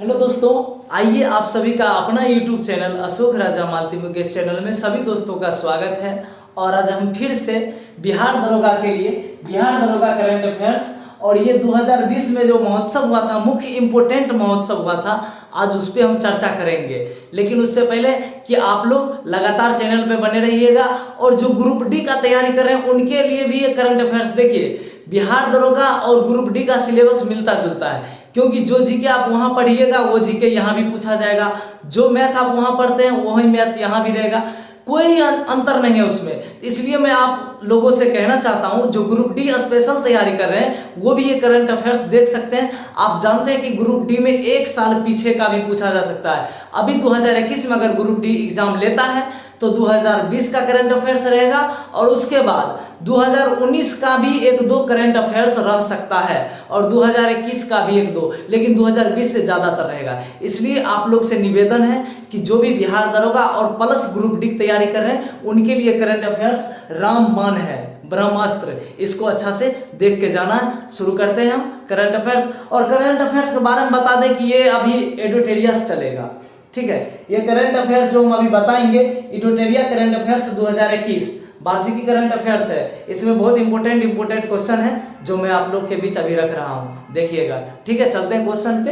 Hello दोस्तों, आइए आप सभी का अपना यूट्यूब चैनल अशोक राजा मालती मुकेश चैनल में सभी दोस्तों का स्वागत है। और आज हम फिर से बिहार दरोगा के लिए बिहार दरोगा करंट अफेयर्स और ये 2020 में जो महोत्सव हुआ था, मुख्य इम्पोर्टेंट महोत्सव हुआ था, आज उस पर हम चर्चा करेंगे। लेकिन उससे पहले कि आप लोग लगातार चैनल पे बने रहिएगा और जो ग्रुप डी का तैयारी कर रहे हैं उनके लिए भी ये करंट अफेयर्स देखिए। बिहार दरोगा और ग्रुप डी का सिलेबस मिलता जुलता है, क्योंकि जो जीके आप वहाँ पढ़िएगा वो जीके यहाँ भी पूछा जाएगा, जो मैथ आप वहाँ पढ़ते हैं वही मैथ यहाँ भी रहेगा, कोई अंतर नहीं है उसमें। इसलिए मैं आप लोगों से कहना चाहता हूँ जो ग्रुप डी स्पेशल तैयारी कर रहे हैं वो भी ये करंट अफेयर्स देख सकते हैं। आप जानते हैं कि ग्रुप डी में एक साल पीछे का भी पूछा जा सकता है। अभी 2021 में अगर ग्रुप डी एग्जाम लेता है तो 2020 का करंट अफेयर्स रहेगा और उसके बाद 2019 का भी एक दो करंट अफेयर्स रह सकता है और 2021 का भी एक दो, लेकिन 2020 से ज़्यादातर रहेगा। इसलिए आप लोग से निवेदन है कि जो भी बिहार दरोगा और प्लस ग्रुप डी की तैयारी कर रहे हैं उनके लिए करंट अफेयर्स रामबाण है, ब्रह्मास्त्र। इसको अच्छा से देख के जाना है। शुरू करते हैं हम करंट अफेयर्स। और करंट अफेयर्स के बारे में बता दें कि ये अभी एडिटोरियल्स चलेगा, ठीक है। ये करंट अफेयर्स जो हम अभी बताएंगे, एडिटोरियल करंट अफेयर्स 2021 वार्षिकी करंट अफेयर्स है। इसमें बहुत इंपोर्टेंट क्वेश्चन है जो मैं आप लोग के बीच अभी रख रहा हूं, देखिएगा, ठीक है। चलते हैं क्वेश्चन पे,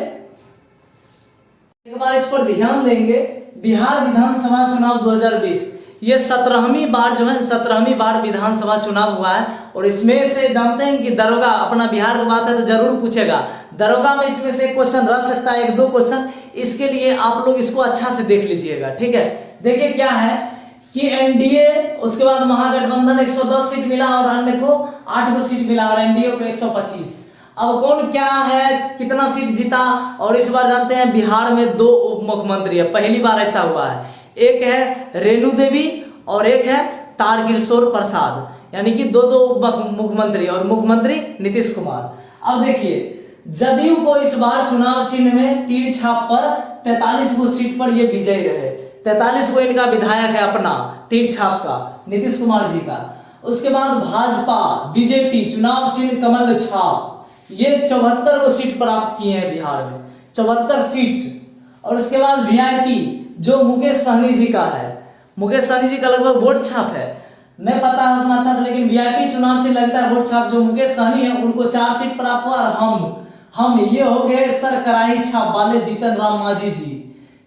एक बार इस पर ध्यान देंगे। बिहार विधानसभा चुनाव 2020 ये 17वीं बार जो है 17वीं बार विधानसभा चुनाव हुआ है। और इसमें से जानते हैं कि दरोगा, अपना बिहार की बात है तो जरूर पूछेगा, दरोगा में इसमें से क्वेश्चन रह सकता है, एक दो क्वेश्चन। इसके लिए आप लोग इसको अच्छा से देख लीजिएगा, ठीक है। देखिए क्या है कि एनडीए, उसके बाद महागठबंधन 110 सीट मिला और अन्य को 8 सीट मिला और एनडीए को 125। अब कौन क्या है, कितना सीट जीता। और इस बार जानते हैं बिहार में 2 उप मुख्यमंत्री है, पहली बार ऐसा हुआ है। एक है रेणु देवी और एक है तारकिशोर प्रसाद, यानी कि दो मुख्यमंत्री और मुख्यमंत्री नीतीश कुमार। अब देखिए, जदयू को इस बार चुनाव चिन्ह में तीर छाप पर 43 गो सीट पर ये विजयी रहे। 43 को इनका विधायक है अपना तीर छाप का, नीतीश कुमार जी का। उसके बाद भाजपा बीजेपी चुनाव चिन्ह कमल छाप, ये 74 को सीट प्राप्त किए हैं बिहार में, 74 सीट। और उसके बाद वीआईपी जो मुकेश सहनी जी का है, मुकेश सहनी जी का लगभग वोट छाप है, नहीं पता है उतना अच्छा से, लेकिन वीआईपी चुनाव चिन्ह लगता है वोट छाप। जो मुकेश सहनी है उनको 4 सीट प्राप्त हुआ। और हम ये हो गए सरकराही छाप वाले जीतन राम मांझी जी,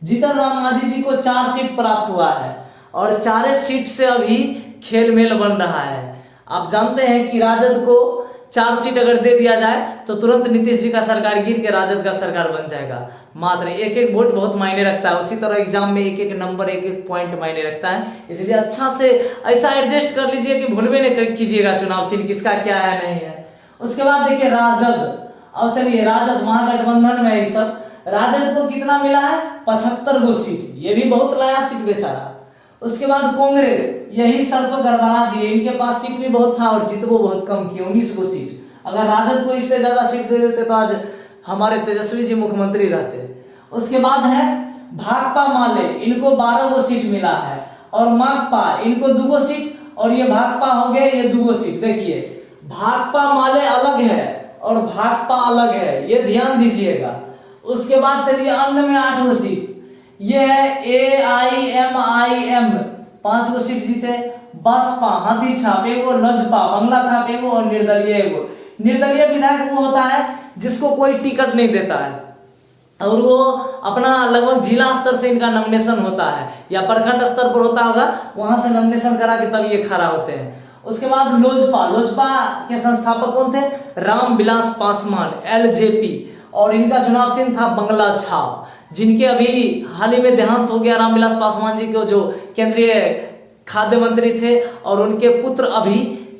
जीतन राम मांझी जी को 4 सीट प्राप्त हुआ है और 4 सीट से अभी खेल मेल बन रहा है। आप जानते हैं कि राजद को 4 सीट अगर दे दिया जाए तो तुरंत नीतीश जी का सरकार गिर के राजद का सरकार बन जाएगा। मात्र एक वोट बहुत मायने रखता है। उसी तरह एग्जाम में एक नंबर, एक पॉइंट मायने रखता है। इसलिए अच्छा से ऐसा एडजस्ट कर लीजिए कि भूलवे नहीं कीजिएगा चुनाव चिन्ह किसका क्या है नहीं है। उसके बाद देखिए राजद। अब चलिए, राजद महागठबंधन में ही सब, राजद को कितना मिला है 75 गो सीट, ये भी बहुत लाया सीट बेचारा। उसके बाद कांग्रेस, यही सर तो गड़बड़ा दिए, इनके पास सीट भी बहुत था और जीतबो बहुत कम किए, 19 गो सीट। अगर राजद को इससे ज्यादा सीट दे देते तो आज हमारे तेजस्वी जी मुख्यमंत्री रहते। उसके बाद है भाकपा माले, इनको 12 गो सीट मिला है और माकपा इनको 2 गो सीट और ये भाकपा हो गए ये 2 गो सीट। देखिए, भाकपा माले अलग है और भाकपा अलग है, ये ध्यान दीजिएगा। उसके बाद चलिए अन्य में 8 गो सीट, ये है AIMIM 5 गो सीट जीते। बसपा हाथी छाप एगो, लजपा बंगला छाप एगो और निर्दलीय एगो। निर्दलीय विधायक वो होता है जिसको कोई टिकट नहीं देता है और वो अपना लगभग जिला स्तर से इनका नॉमिनेशन होता है या प्रखंड स्तर पर होता होगा, वहां से नॉमिनेशन करा के तब ये खड़ा होते हैं। उसके बाद लोजपा, लोजपा के संस्थापक कौन थे, रामविलास पासवान LJP, और इनका चुनाव चिन्ह था बंगला छाप, जिनके अभी हाल ही में देहांत हो गया रामविलास पासवान जी को, जो केंद्रीय खाद्य मंत्री थे। और उनके पुत्र अभी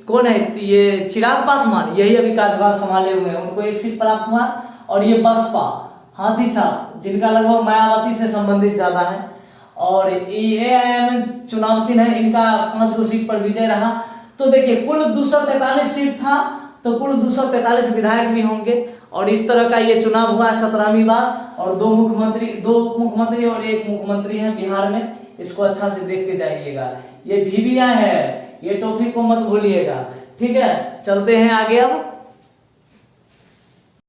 कौन है, ये चिराग पासवान, यही अभी कार्यभार संभाले हुए हैं, उनको 1 सीट प्राप्त हुआ। और ये बसपा हाथी छाप, जिनका लगभग मायावती से संबंधित ज्यादा है, और AIM चुनाव चिन्ह है, इनका 5 गो सीट पर विजय रहा। तो देखिए कुल 243 सीट था, तो कुल 243 विधायक भी होंगे। और इस तरह का ये चुनाव हुआ है 17वीं बार और 2 मुख्यमंत्री, 2 उप मुख्यमंत्री और 1 मुख्यमंत्री है बिहार में। इसको अच्छा से देख के जाइएगा। ये VVI है, ये टॉपिक को मत भूलिएगा, ठीक है। चलते हैं आगे। अब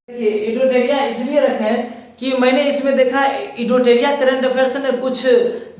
देखिए एडिटोरियल इसलिए रखें कि मैंने इसमें देखा इडोटेरिया करंट अफेयर्स ने कुछ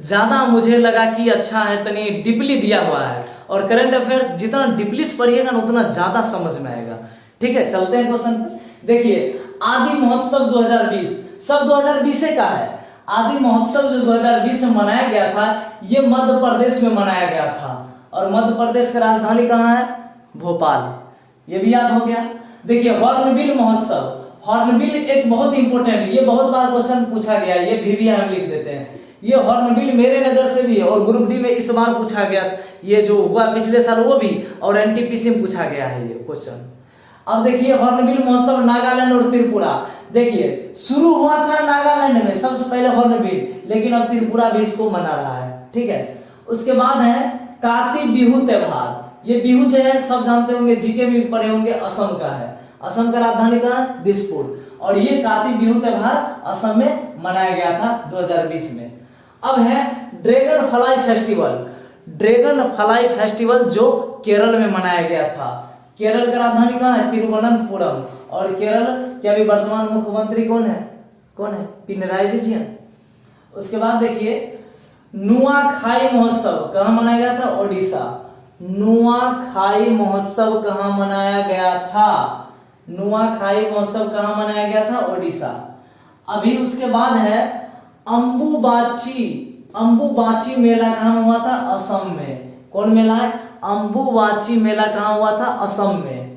ज़्यादा मुझे लगा कि अच्छा है, तनी डीपली दिया हुआ है, और करंट अफेयर्स जितना डीपली से पढ़िएगा ना उतना ज़्यादा समझ में आएगा। ठीक है, चलते हैं क्वेश्चन पे। देखिए, आदि महोत्सव 2020 सब 2020 का है। आदि महोत्सव जो 2020 में मनाया गया था, ये मध्य प्रदेश में मनाया गया था, और मध्य प्रदेश की राजधानी कहाँ है? भोपाल। ये भी याद हो गया। देखिए, हॉर्नबिल महोत्सव, हॉर्नबिल एक बहुत इंपॉर्टेंट है, ये बहुत बार क्वेश्चन पूछा गया है, ये भी हम लिख देते हैं। ये हॉर्नबिल मेरे नजर से भी है, और ग्रुप डी में इस बार पूछा गया, ये जो हुआ पिछले साल वो भी, और एनटीपीसी में पूछा गया है ये क्वेश्चन। अब देखिए, हॉर्नबिल महोत्सव नागालैंड और त्रिपुरा। देखिए, शुरू हुआ था नागालैंड में सबसे पहले हॉर्नबिल, लेकिन अब त्रिपुरा भी इसको मना रहा है। ठीक है, उसके बाद है कार्तिक बिहू त्योहार। ये बिहू जो है सब जानते होंगे, जीके में भी पढ़े होंगे, असम का है। असम का राजधानी कहाँ है? दिसपुर। और ये कार्तिक बिहू त्योहार असम में मनाया गया था 2020 में। अब है dragon fly festival. Dragon fly festival जो केरल में मनाया गया था। केरल का राजधानी कहाँ है? तिरुवनंतपुरम। और केरल के अभी वर्तमान मुख्यमंत्री कौन है? पिनराई विजयन। उसके बाद देखिए, नुआखाई महोत्सव कहाँ मनाया गया था? ओडिशा। नुआखाई महोत्सव कहाँ मनाया गया था? नुआखाई महोत्सव कहाँ मनाया गया था? ओडिशा। अभी उसके बाद है अंबुबाची। अंबुबाची मेला कहाँ हुआ था? असम में। कौन मेला है? अंबुबाची मेला कहाँ हुआ था? असम में।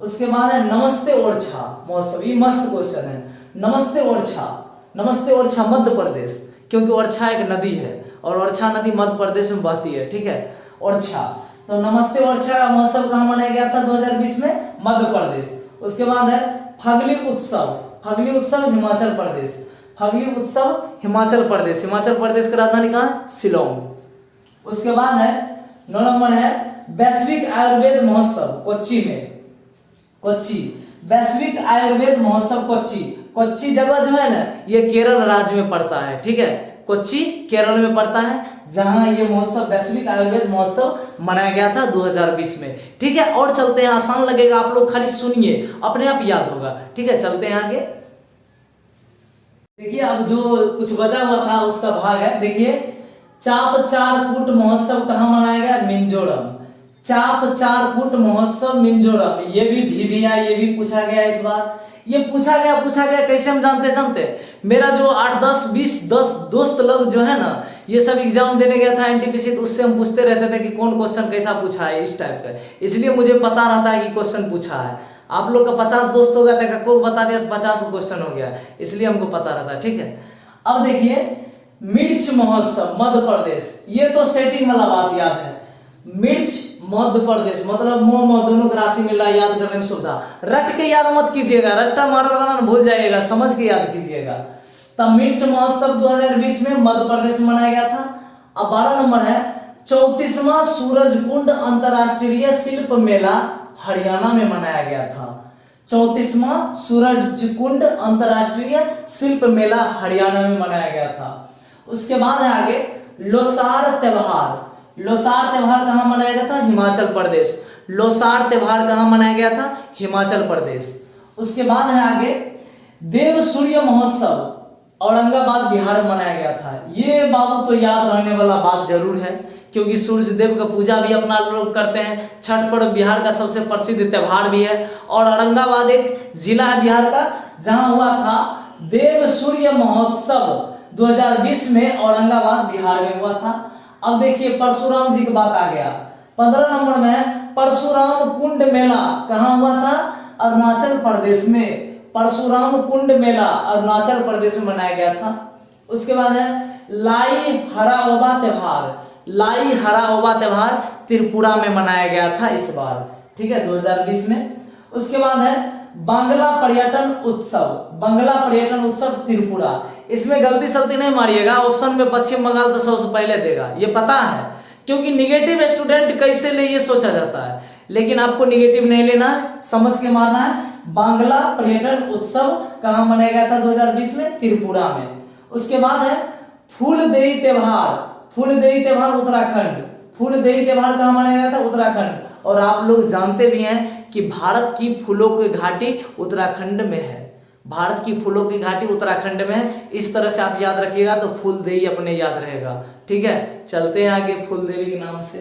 उसके बाद है नमस्ते ओरछा महोत्सव। ये मस्त क्वेश्चन है। नमस्ते ओरछा, नमस्ते ओरछा मध्य प्रदेश, क्योंकि ओरछा एक नदी है, और ओरछा नदी मध्य प्रदेश में बहती है। ठीक है, ओरछा। तो नमस्ते ओरछा महोत्सव कहाँ मनाया गया था 2020 में? मध्य प्रदेश। उसके बाद है फगली उत्सव। फगली उत्सव हिमाचल प्रदेश। फगली उत्सव हिमाचल प्रदेश। हिमाचल प्रदेश की राजधानी कहाँ है? शिलोंग। उसके बाद है 9 नंबर है वैश्विक आयुर्वेद महोत्सव कोच्चि में। कोच्चि वैश्विक आयुर्वेद महोत्सव कोच्चि। कोच्चि जगह जो है ना, ये केरल राज्य में पड़ता है। ठीक है, कोच्चि केरल में पड़ता है, जहां ये महोत्सव वैश्विक आयुर्वेद महोत्सव मनाया गया था 2020 में। ठीक है, और चलते हैं, आसान लगेगा, आप लोग खाली सुनिए, अपने आप याद होगा। ठीक है, चलते हैं आगे। देखिए, अब जो कुछ बचा हुआ था उसका भाग है। देखिए, चाप चार कूट महोत्सव कहाँ मनाया गया? मिजोरम। चाप चार कूट महोत्सव मिजोरम। ये भी आया, ये भी पूछा गया इस बार। ये पूछा गया कैसे हम जानते मेरा जो 8 10 20 10 दोस्त लोग जो है ना, ये सब एग्जाम देने गया था एनटीपीसी, तो उससे हम पूछते रहते थे कि कौन क्वेश्चन कैसा पूछा है, इस टाइप का। इसलिए मुझे पता रहता है कि क्वेश्चन पूछा है। आप लोग का 50 दोस्त हो गया था, को बता दिया तो 50 क्वेश्चन हो गया, इसलिए हमको पता रहता है। ठीक है, अब देखिए, मिर्च महोत्सव मध्य प्रदेश। ये तो सेटिंग वाला बात याद है। मिर्च मध्य प्रदेश, मतलब मोह दोनों का राशि मिल रहा है, याद करने में सुविधा। रट के याद मत कीजिएगा, रट्टा मारल वाला भूल जाइएगा, समझ के याद कीजिएगा। तब मिर्च महोत्सव 2020 में मध्य प्रदेश में मनाया गया था। अब 12 नंबर है 34वां सूरजकुंड अंतरराष्ट्रीय शिल्प मेला हरियाणा में मनाया गया था। 34वां सूरजकुंड अंतरराष्ट्रीय शिल्प मेला हरियाणा में मनाया गया था। उसके बाद है आगे लोसार त्योहार। लोसार त्योहार कहाँ मनाया गया था? हिमाचल प्रदेश। लोसार त्योहार कहाँ मनाया गया था? हिमाचल प्रदेश। उसके बाद है आगे देव सूर्य महोत्सव औरंगाबाद बिहार में मनाया गया था। ये बाबू तो याद रहने वाला बात जरूर है, क्योंकि सूर्य देव का पूजा भी अपना लोग करते हैं। छठ पर्व बिहार का सबसे प्रसिद्ध त्योहार भी है। और औरंगाबाद एक जिला है बिहार का, जहां हुआ था देव सूर्य महोत्सव 2020 में, औरंगाबाद बिहार में हुआ था। अब देखिए, परशुराम जी की बात आ गया। 15 नंबर में परशुराम कुंड मेला कहाँ हुआ था? अरुणाचल प्रदेश में। परशुराम कुंड मेला अरुणाचल प्रदेश में मनाया गया था। उसके बाद है लाई हराओबा त्योहार। लाई हराओबा त्योहार त्रिपुरा में मनाया गया था इस बार। ठीक है, 2020 में। उसके बाद है बांग्ला पर्यटन उत्सव। बांग्ला पर्यटन उत्सव त्रिपुरा। इसमें गलती सलती नहीं मारिएगा, ऑप्शन में पश्चिम बंगाल तो सबसे पहले देगा, ये पता है, क्योंकि निगेटिव स्टूडेंट कैसे ले ये सोचा जाता है, लेकिन आपको निगेटिव नहीं लेना है, समझ के मारना है। बांग्ला पर्यटन उत्सव कहाँ मनाया गया था 2020 में? त्रिपुरा में। उसके बाद है फूलदेई त्योहार। फूलदेई त्योहार उत्तराखंड। फूलदेई त्योहार कहाँ मनाया गया था? उत्तराखंड। और आप लोग जानते भी हैं कि भारत की फूलों की घाटी उत्तराखंड में है। भारत की फूलों की घाटी उत्तराखंड में है। इस तरह से आप याद रखिएगा तो फूलदेवी अपने याद रहेगा। ठीक है, चलते हैं आगे फूलदेवी के नाम से।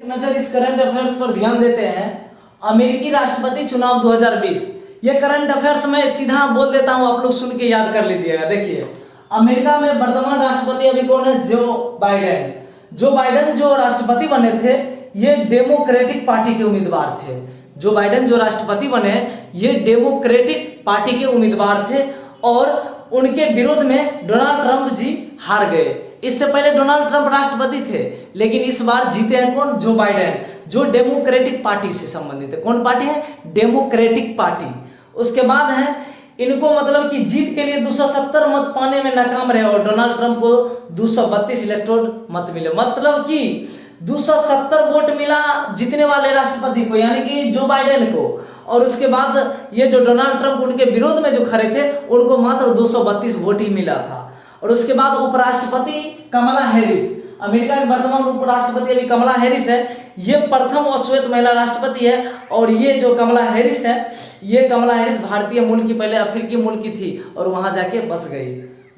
नजर इस करंट अफेयर्स पर ध्यान देते हैं। अमेरिकी राष्ट्रपति चुनाव 2020, ये करंट अफेयर्स में सीधा बोल देता हूं, आप लोग सुन के याद कर लीजिएगा। देखिए, अमेरिका में वर्तमान राष्ट्रपति अभी कौन है? Joe Biden. जो बाइडेन जो राष्ट्रपति बने थे, ये डेमोक्रेटिक पार्टी के उम्मीदवार थे। जो बाइडेन जो राष्ट्रपति बने, ये डेमोक्रेटिक पार्टी के उम्मीदवार थे और उनके विरोध में डोनाल्ड ट्रंप जी हार गए। इससे पहले डोनाल्ड ट्रंप राष्ट्रपति थे, लेकिन इस बार जीते हैं कौन? जो बाइडेन, जो डेमोक्रेटिक पार्टी से संबंधित है। कौन पार्टी है? Democratic party. उसके बाद है, इनको मतलब कि जीत के लिए 270 मत पाने में नाकाम रहे और डोनाल्ड ट्रंप को 232 इलेक्टोरल मत मिले। मतलब कि 270 वोट मिला जीतने वाले राष्ट्रपति को, यानी कि जो बाइडेन को। और उसके बाद ये जो डोनाल्ड ट्रंप उनके विरोध में जो खड़े थे, उनको मात्र 232 वोट ही मिला था। और उसके बाद उपराष्ट्रपति कमला हैरिस, अमेरिका के वर्तमान उपराष्ट्रपति अभी कमला हैरिस है। ये प्रथम अश्वेत महिला राष्ट्रपति है। और ये जो कमला हैरिस है, ये कमला हैरिस भारतीय मूल की, पहले अफ्रीकी मूल की थी और वहां जाके बस गई।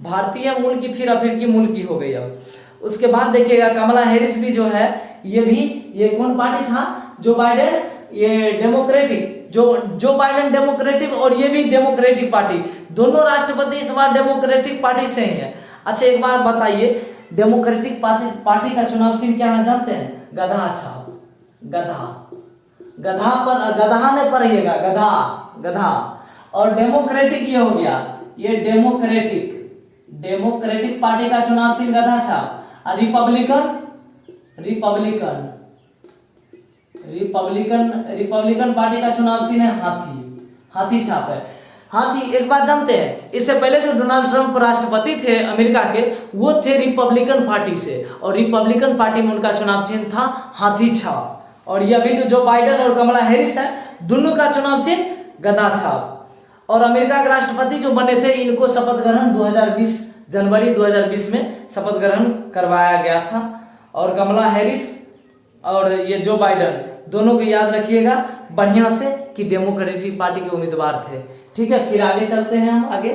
भारतीय मूल की फिर अफ्रीकी मूल की हो गई। अब उसके बाद देखिएगा, कमला हैरिस भी जो है, ये कौन पार्टी था? जो बाइडेन, ये डेमोक्रेटिक, जो बाइडेन डेमोक्रेटिक और ये भी डेमोक्रेटिक पार्टी, दोनों राष्ट्रपति इस बार डेमोक्रेटिक पार्टी से ही है। अच्छा, एक बार बताइए, डेमोक्रेटिक पार्टी का चुनाव चिन्ह क्या है जानते हैं? गधा छाप। गधा ने पढ़िएगा, गधा। और डेमोक्रेटिक ये हो गया, ये डेमोक्रेटिक पार्टी का चुनाव चिन्ह गधा छाप। और रिपब्लिकन पार्टी का चुनाव चिन्ह है हाथी छाप है। हाथी, एक बात जानते हैं, इससे पहले जो डोनाल्ड ट्रंप राष्ट्रपति थे अमेरिका के, वो थे रिपब्लिकन पार्टी से और रिपब्लिकन पार्टी में उनका चुनाव चिन्ह था हाथी छाप। और ये अभी जो बाइडेन और कमला हैरिस है, दोनों का चुनाव चिन्ह गधा छाप। और अमेरिका के राष्ट्रपति जो बने थे, इनको शपथ ग्रहण 2020 जनवरी 2020 में शपथ ग्रहण करवाया गया था। और कमला हैरिस और ये जो बाइडेन, दोनों को याद रखिएगा बढ़िया से कि डेमोक्रेटिक पार्टी के उम्मीदवार थे। ठीक है, फिर आगे चलते हैं हम आगे।